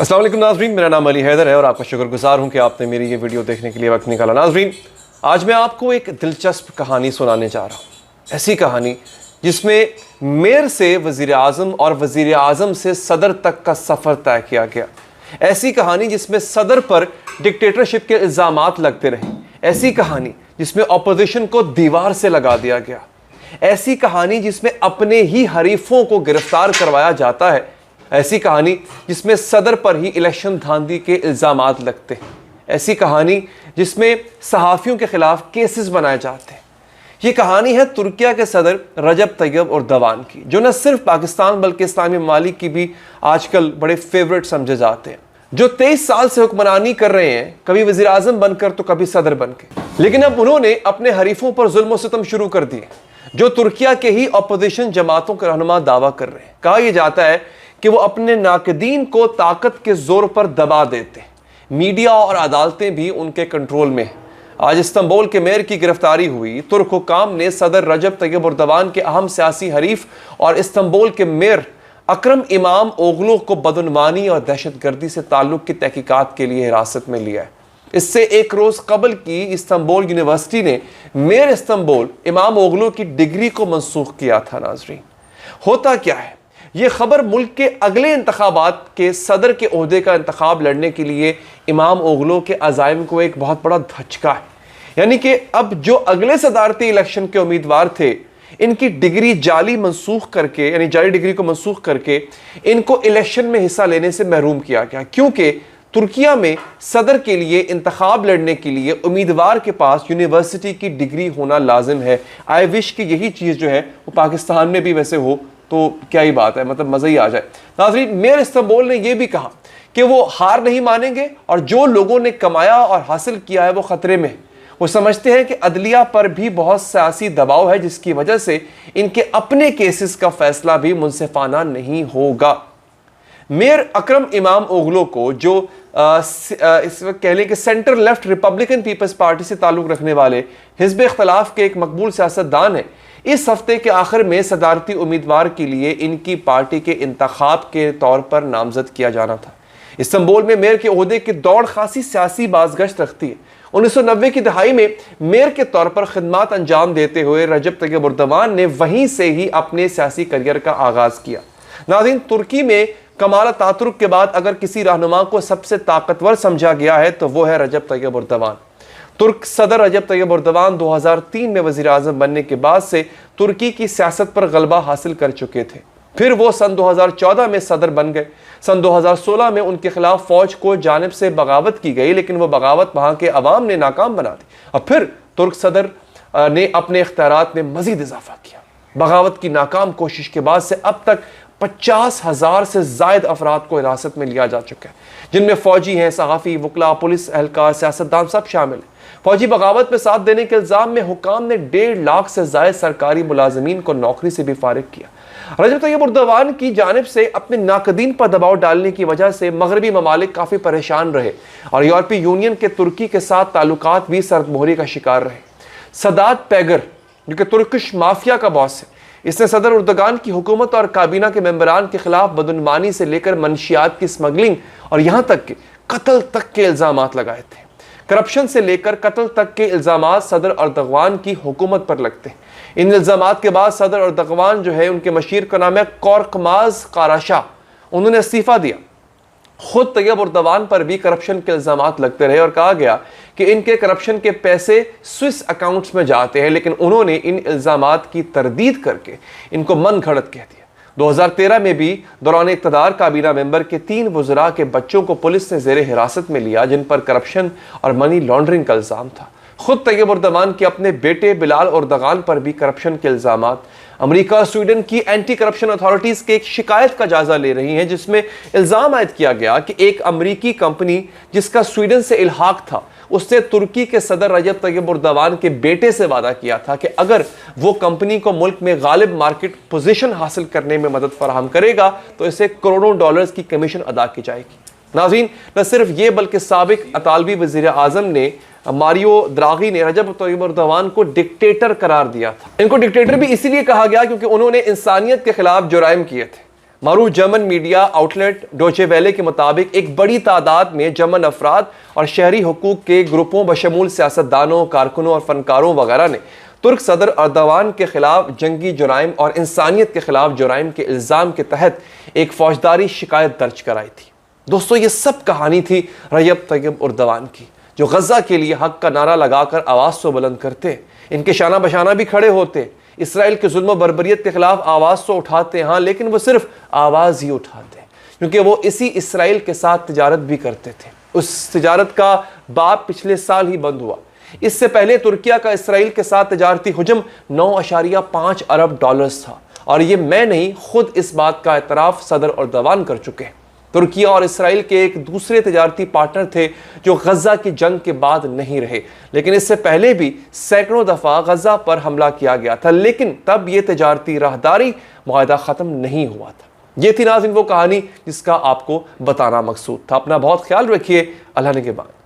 अस्सलाम वालेकुम नाज़रीन, मेरा नाम अली हैदर है और आपका शुक्रगुजार हूं कि आपने मेरी ये वीडियो देखने के लिए वक्त निकाला। नाज़रीन, आज मैं आपको एक दिलचस्प कहानी सुनाने जा रहा हूं। ऐसी कहानी जिसमें मेयर से वज़ीर आज़म और वज़ीर आज़म से सदर तक का सफ़र तय किया गया। ऐसी कहानी जिसमें सदर पर डिक्टेटरशिप के इल्ज़ामात लगते रहे। ऐसी कहानी जिसमें अपोजिशन को दीवार से लगा दिया गया। ऐसी कहानी जिसमें अपने ही हरीफों को गिरफ्तार करवाया जाता है। ऐसी कहानी जिसमें सदर पर ही इलेक्शन धांधली के इल्ज़ामात लगते हैं। ऐसी कहानी जिसमें सहाफ़ियों के ख़िलाफ़ केसेस बनाए जाते हैं। ये कहानी है तुर्किया के सदर रजब तैयब एर्दोगान की, जो न सिर्फ पाकिस्तान बल्कि इस्लामी ममालिक की भी आजकल बड़े फेवरेट समझे जाते हैं, जो 23 साल से हुक्मरानी कर रहे हैं, कभी वज़ीर आज़म बनकर तो कभी सदर बनकर। लेकिन अब उन्होंने अपने हरीफों पर जुल्म व सितम शुरू कर दिए, जो तुर्किया के ही अपोजिशन जमातों के रहनुमा दावा कर रहे हैं। कहा यह जाता है कि वो अपने नाकदीन को ताकत के जोर पर दबा देते। मीडिया और अदालतें भी उनके कंट्रोल में हैं। आज इस्तांबुल के मेयर की गिरफ्तारी हुई। तुर्क हुकाम ने सदर रजब तैयब एर्दोगान के अहम सियासी हरीफ और इस्तांबुल के मेयर अकरम इमाम ओगलू को बदउनवानी और दहशतगर्दी से ताल्लुक की तहकीकात के लिए हिरासत में लिया है। इससे एक रोज कबल की इस्तांबुल यूनिवर्सिटी ने मेयर इस्तांबुल इमाम ओगलू की डिग्री को मनसूख किया था। नाजरीन, होता क्या है, ये खबर मुल्क के अगले इंतखाबात के सदर के ओहदे का इंतखाब लड़ने के लिए इमाम ओगलू के अज़ाइम को एक बहुत बड़ा धचका है। यानी कि अब जो अगले सदारती इलेक्शन के उम्मीदवार थे, इनकी डिग्री जाली मनसूख करके, यानी जाली डिग्री को मनसूख करके इनको इलेक्शन में हिस्सा लेने से महरूम किया गया। क्योंकि तुर्किया में सदर के लिए इंतखाब लड़ने के लिए उम्मीदवार के पास यूनिवर्सिटी की डिग्री होना लाजिम है। आई विश कि यही चीज़ जो है वो पाकिस्तान में भी वैसे हो तो क्या ही बात है, मतलब मज़ा ही आ जाए। नाज़रीन, मेयर इस्तांबुल ने यह भी कहा कि वो हार नहीं मानेंगे और जो लोगों ने कमाया और हासिल किया है वो ख़तरे में। वो समझते हैं कि अदलिया पर भी बहुत सियासी दबाव है, जिसकी वजह से इनके अपने केसेस का फैसला भी मुंसिफाना नहीं होगा। मेयर अकरम इमाम ओगलू को, जो इस वक्त कह लें कि centre left Republican People's Party से ताल्लुक़ रखने वाले हिज़्ब इख्तिलाफ के एक मकबूल सियासतदान है, इस हफ्ते के आखिर में सदारती उम्मीदवार के लिए इनकी पार्टी के इंतखाब के तौर पर नामजद किया जाना था। इस्तांबुल में मेयर के ओहदे की दौड़ खासी सियासी बाज़गश्त रखती है। 1990 की दहाई में मेयर के तौर पर खिदमात अंजाम देते हुए रजब तैयब एर्दोगान ने वहीं से ही अपने सियासी करियर का आगाज़ किया। नाज़रीन, तुर्की में कमाल अतातुर्क के बाद अगर किसी रहनुमा को सबसे ताकतवर समझा गया है तो वो है रजब तैयब एर्दोगान। तुर्क सदर रजब तैयब एर्दोगान 2003 में वज़ीर आज़म बनने के बाद से तुर्की की सियासत पर गलबा हासिल कर चुके थे। फिर वो सन 2014 में सदर बन गए। सन 2016 में उनके खिलाफ फौज को जानिब से बगावत की गई, लेकिन वो बगावत वहाँ के अवाम ने नाकाम बना दी। अब फिर तुर्क सदर ने अपने इख्तियारात में मज़ीद इजाफा किया। बगावत की नाकाम कोशिश के बाद से अब तक 50,000 से ज़ायद अफराद को हिरासत में लिया जा चुका है, जिनमें फ़ौजी हैं, सहाफ़ी, वकला, पुलिस एहलकार, सियासतदान सब शामिल हैं। फौजी बगावत में साथ देने के इल्ज़ाम में हुकाम ने 1.5 लाख से ज़ायद सरकारी मुलाजमीन को नौकरी से भी फारिग किया। रजब तैयब एर्दोगान की जानिब से अपने नाकदीन पर दबाव डालने की वजह से मगरबी ममालिक काफ़ी परेशान रहे और यूरोपीय यूनियन के तुर्की के साथ ताल्लुकात भी सरदमोहरी का शिकार रहे। सदात पैगर, जो कि तुर्किश माफिया का बॉस है, इसने सदर एर्दोगान की हुकूमत और काबीना के मेंबरान के खिलाफ बदउनवानी से लेकर मनशियात की स्मगलिंग और यहाँ तक कि कत्ल तक के इल्ज़ामात लगाए थे। करप्शन से लेकर कत्ल तक के इल्ज़ामात सदर एर्दोगान की हुकूमत पर लगते हैं। इन इल्ज़ामात के बाद सदर एर्दोगान जो है, उनके मशीर का नाम है कोरकमाज काराशा, उन्होंने इस्तीफ़ा दिया। खुद तैयब एर्दोगान पर भी करप्शन के इल्ज़ामात लगते रहे और कहा गया कि इनके करप्शन के पैसे स्विस अकाउंट्स में जाते हैं, लेकिन उन्होंने इन इल्ज़ामात की तरदीद करके इनको मन घड़त कह दिया। 2013 में भी दौरान इक़्तिदार काबीना मेंबर के 3 वज़रा के बच्चों को पुलिस ने ज़ेरे हिरासत में लिया, जिन पर करप्शन और मनी लॉन्ड्रिंग का इल्ज़ाम था। खुद तैयब एर्दोगान के अपने बेटे बिलाल एर्दोगान पर भी करप्शन के इल्ज़ामात। अमेरिका और स्वीडन की एंटी करप्शन अथॉरिटीज़ के एक शिकायत का जायज़ा ले रही हैं, जिसमें इल्ज़ाम आयद किया गया कि एक अमेरिकी कंपनी जिसका स्वीडन से इल्हाक था, उसने तुर्की के सदर रजब तैयब एर्दोगान के बेटे से वादा किया था कि अगर वो कंपनी को मुल्क में गालिब मार्केट पोजीशन हासिल करने में मदद फराहम करेगा तो इसे करोड़ों डॉलर्स की कमीशन अदा की जाएगी। नाज़रीन, न सिर्फ ये बल्कि साबिक अतालवी वज़ीर आज़म ने मारियो द्रागी ने रजब तैयब एर्दोगान को डिक्टेटर करार दिया था। इनको डिक्टेटर भी इसीलिए कहा गया क्योंकि उन्होंने इंसानियत के खिलाफ जुराइम किए थे। معروف جرمن میڈیا آؤٹلیٹ ڈوچے ویلے کے مطابق ایک بڑی تعداد میں جرمن افراد اور شہری حقوق کے گروپوں بشمول سیاستدانوں، کارکنوں اور فنکاروں وغیرہ نے ترک صدر اردوان کے خلاف جنگی جرائم اور انسانیت کے خلاف جرائم کے الزام کے تحت ایک فوجداری شکایت درج کرائی تھی۔ دوستو، یہ سب کہانی تھی رجب طیب اردوان کی، جو غزہ کے لیے حق کا نعرہ لگا کر آواز تو بلند کرتے، ان کے شانہ بشانہ بھی کھڑے ہوتے، اسرائیل کے ظلم و بربریت کے خلاف آواز تو اٹھاتے، ہاں لیکن وہ صرف آواز ہی اٹھاتے، کیونکہ وہ اسی اسرائیل کے ساتھ تجارت بھی کرتے تھے۔ اس تجارت کا باب پچھلے سال ہی بند ہوا۔ اس سے پہلے ترکیہ کا اسرائیل کے ساتھ تجارتی حجم 9.5 ارب ڈالرز تھا، اور یہ میں نہیں، خود اس بات کا اعتراف صدر اردوان کر چکے ہیں۔ ترکیہ اور اسرائیل کے ایک دوسرے تجارتی پارٹنر تھے جو غزہ کی جنگ کے بعد نہیں رہے، لیکن اس سے پہلے بھی سینکڑوں دفعہ غزہ پر حملہ کیا گیا تھا، لیکن تب یہ تجارتی راہداری معاہدہ ختم نہیں ہوا تھا۔ یہ تھی ناظرین وہ کہانی جس کا آپ کو بتانا مقصود تھا۔ اپنا بہت خیال رکھیے، اللہ نگہبان۔